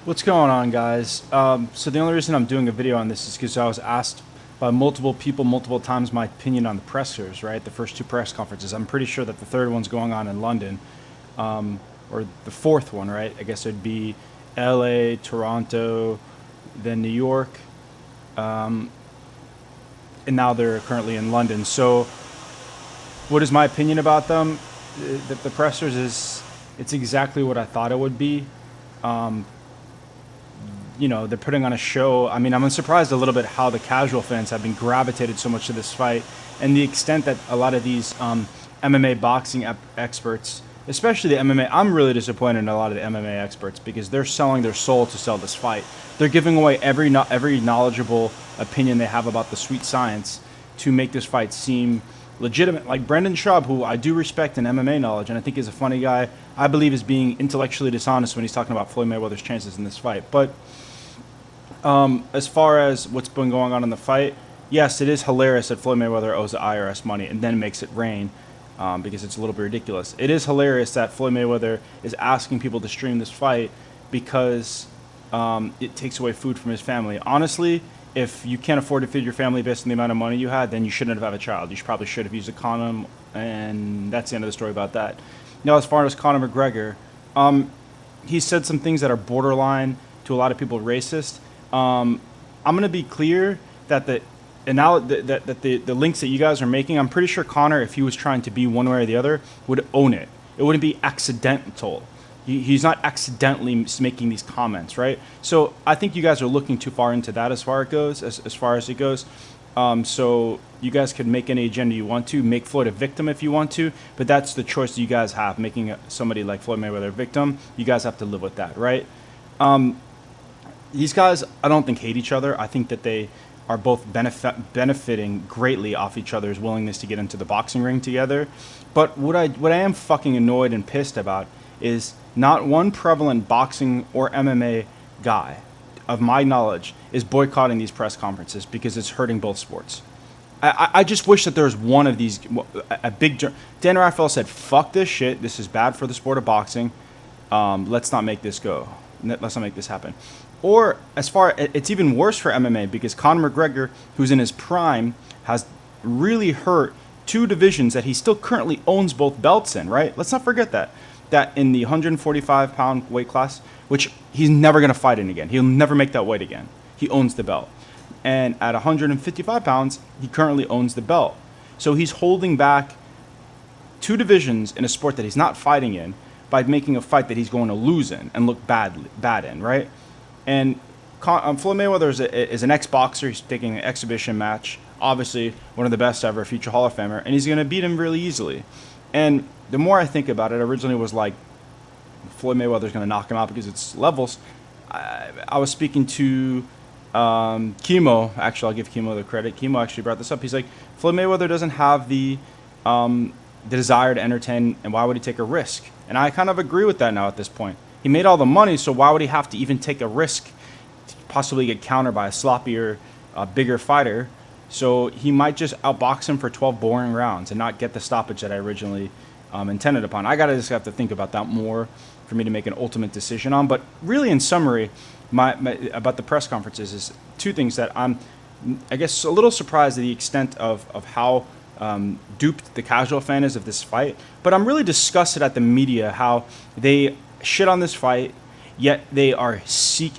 What's going on, guys? So the only reason I'm doing a video on this is because I was asked by multiple people multiple times my opinion on the pressers, right? The first two press conferences. I'm pretty sure that the third one's going on in London, or the fourth one, right? I guess it'd be LA, Toronto, then New York, and now they're currently in London. So what is my opinion about them? The pressers is, it's exactly what I thought it would be. They're putting on a show. I mean, I'm surprised a little bit how the casual fans have been gravitated so much to this fight, and the extent that a lot of these MMA boxing experts, especially the MMA, I'm really disappointed in a lot of the MMA experts because they're selling their soul to sell this fight. They're giving away every knowledgeable opinion they have about the sweet science to make this fight seem legitimate. Like Brendan Schaub, who I do respect in MMA knowledge and I think is a funny guy, I believe is being intellectually dishonest when he's talking about Floyd Mayweather's chances in this fight. But as far as what's been going on in the fight, yes, it is hilarious that Floyd Mayweather owes the IRS money and then makes it rain, because it's a little bit ridiculous. It is hilarious that Floyd Mayweather is asking people to stream this fight because it takes away food from his family. Honestly, if you can't afford to feed your family based on the amount of money you had, then you shouldn't have a child. You probably should have used a condom, and that's the end of the story about that. Now, as far as Conor McGregor, he said some things that are borderline to a lot of people racist. I'm going to be clear that the links that you guys are making, I'm pretty sure Conor, if he was trying to be one way or the other, would own it. It wouldn't be accidental. He's not accidentally making these comments, right? So I think you guys are looking too far into that as far as it goes. So you guys could make any agenda you want to, make Floyd a victim if you want to, but that's the choice that you guys have, making somebody like Floyd Mayweather a victim. You guys have to live with that, right? These guys, I don't think hate each other. I think that they are both benefiting greatly off each other's willingness to get into the boxing ring together. But what I am fucking annoyed and pissed about is not one prevalent boxing or MMA guy, of my knowledge, is boycotting these press conferences because it's hurting both sports. I just wish that there was one of these, a big... Dan Raphael said, fuck this shit. This is bad for the sport of boxing. Let's not make this go. Let's not make this happen. Or as far, it's even worse for MMA because Conor McGregor, who's in his prime, has really hurt two divisions that he still currently owns both belts in, right? Let's not forget that. That in the 145-pound weight class, which he's never going to fight in again. He'll never make that weight again. He owns the belt. And at 155 pounds, he currently owns the belt. So he's holding back two divisions in a sport that he's not fighting in by making a fight that he's going to lose in and look bad in, right? And Floyd Mayweather is an ex-boxer. He's taking an exhibition match. Obviously, one of the best ever, future Hall of Famer. And he's going to beat him really easily. And the more I think about it, originally was like, Floyd Mayweather's going to knock him out because it's levels. I was speaking to Chemo. Actually, I'll give Chemo the credit. Chemo actually brought this up. He's like, Floyd Mayweather doesn't have the desire to entertain, and why would he take a risk? And I kind of agree with that now at this point. He made all the money, so why would he have to even take a risk to possibly get countered by a sloppier, bigger fighter? So he might just outbox him for 12 boring rounds and not get the stoppage that I originally intended upon. I just have to think about that more for me to make an ultimate decision on. But really, in summary, my about the press conferences is two things that I'm, I guess, a little surprised at the extent of how duped the casual fan is of this fight. But I'm really disgusted at the media, how they shit on this fight, yet they are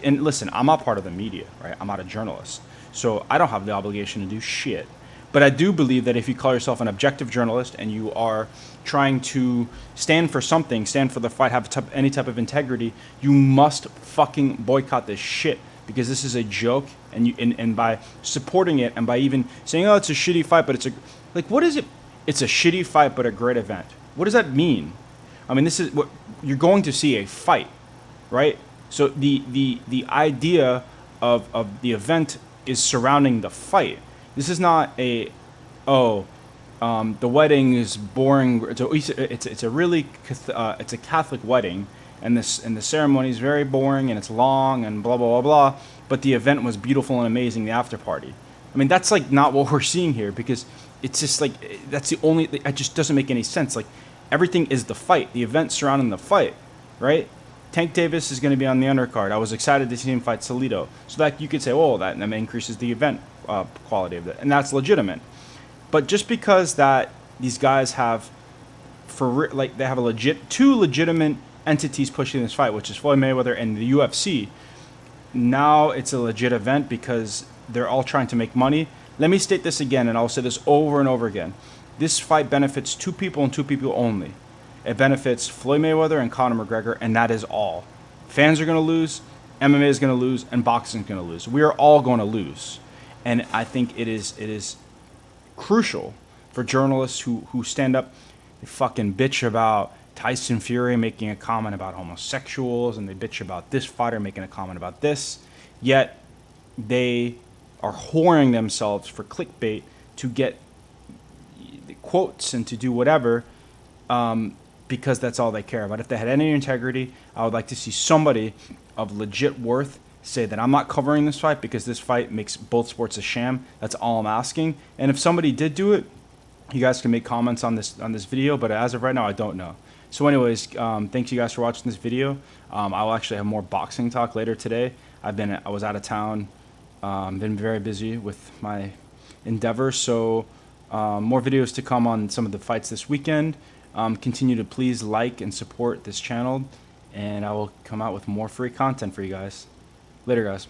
and listen, I'm not part of the media, right? I'm not a journalist, so I don't have the obligation to do shit. But I do believe that if you call yourself an objective journalist and you are trying to stand for something, stand for the fight, have any type of integrity, you must fucking boycott this shit, because this is a joke. And by supporting it and by even saying, oh, it's a shitty fight, but it's a, like, what is it? It's a shitty fight, but a great event. What does that mean? I mean, this is what you're going to see, a fight, right? So the idea of the event is surrounding the fight. This is not the wedding is boring. It's a really it's a Catholic wedding, and the ceremony is very boring and it's long and blah blah blah blah. But the event was beautiful and amazing. The after party. I mean, that's like not what we're seeing here, because it's just like that's the only. It just doesn't make any sense. Like, everything is the fight, the event surrounding the fight, right? Tank Davis is going to be on the undercard. I was excited to see him fight Salido. So that you could say, oh, that increases the event quality of it. And that's legitimate. But just because that these guys have, they have two legitimate entities pushing this fight, which is Floyd Mayweather and the UFC, now it's a legit event because they're all trying to make money. Let me state this again, and I'll say this over and over again. This fight benefits two people and two people only. It benefits Floyd Mayweather and Conor McGregor, and that is all. Fans are going to lose, MMA is going to lose, and boxing is going to lose. We are all going to lose. And I think it is crucial for journalists who stand up and fucking bitch about Tyson Fury making a comment about homosexuals, and they bitch about this fighter making a comment about this, yet they are whoring themselves for clickbait to get quotes and to do whatever, because that's all they care about. If they had any integrity, I would like to see somebody of legit worth say that I'm not covering this fight because this fight makes both sports a sham. That's all I'm asking. And if somebody did do it, you guys can make comments on this video, but as of right now, I don't know. So anyways, thanks you guys for watching this video. I will actually have more boxing talk later today. I was out of town, been very busy with my endeavors, so more videos to come on some of the fights this weekend. Continue to please like and support this channel, and I will come out with more free content for you guys. Later, guys.